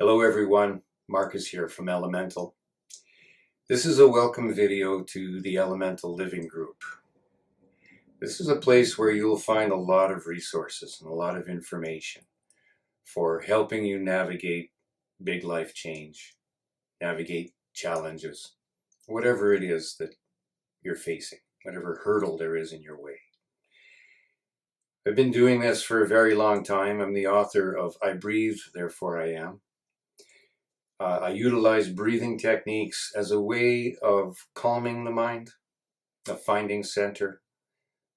Hello everyone, Marcus here from Elemental. This is a welcome video to the Elemental Living Group. This is a place where you'll find a lot of resources and a lot of information for helping you navigate big life change, navigate challenges, whatever it is that you're facing, whatever hurdle there is in your way. I've been doing this for a very long time. I'm the author of I Breathe, Therefore I Am. I utilize breathing techniques as a way of calming the mind, of finding center,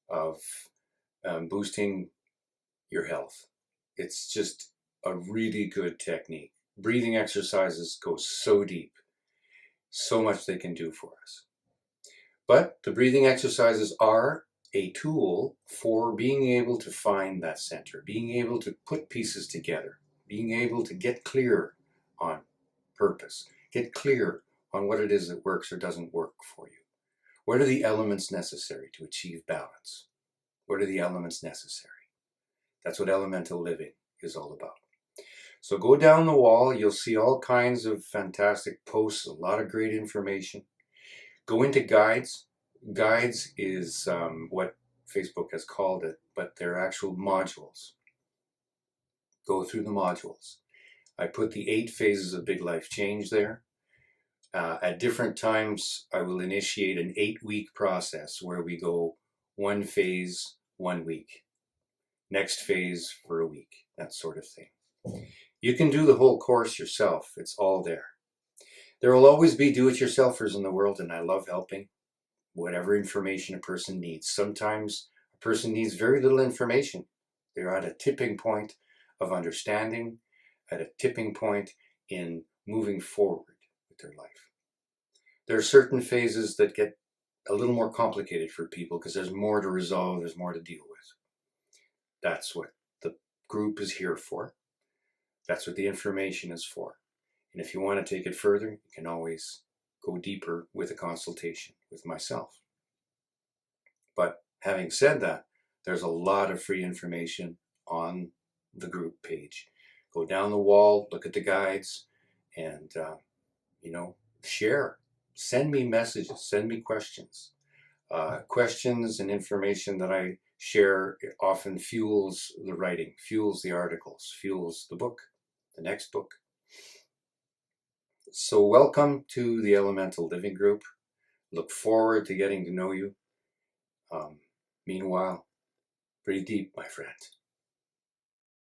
of boosting your health. It's just a really good technique. Breathing exercises go so deep, so much they can do for us. But the breathing exercises are a tool for being able to find that center, being able to put pieces together, being able to get clear on purpose, get clear on what it is that works or doesn't work for you. What are the elements necessary to achieve balance? What are the elements necessary? That's what elemental living is all about. So go down the wall, you'll see all kinds of fantastic posts, a lot of great information. Go into guides. Guides is what Facebook has called it, but they're actual modules. Go through the modules. I put the 8 phases of big life change there. At different times, I will initiate an 8-week process where we go 1 phase, 1 week. Next phase for a week, that sort of thing. You can do the whole course yourself. It's all there. There will always be do-it-yourselfers in the world, and I love helping whatever information a person needs. Sometimes a person needs very little information. They're at a tipping point of understanding, at a tipping point in moving forward with their life. There are certain phases that get a little more complicated for people because there's more to resolve, there's more to deal with. That's what the group is here for. That's what the information is for. And if you want to take it further, you can always go deeper with a consultation with myself. But having said that, there's a lot of free information on the group page. Go down the wall, look at the guides, and share. Send me messages, send me questions. Questions and information that I share often fuels the writing, fuels the articles, fuels the book, the next book. So welcome to the Elemental Living Group. Look forward to getting to know you. Meanwhile, breathe deep, my friend.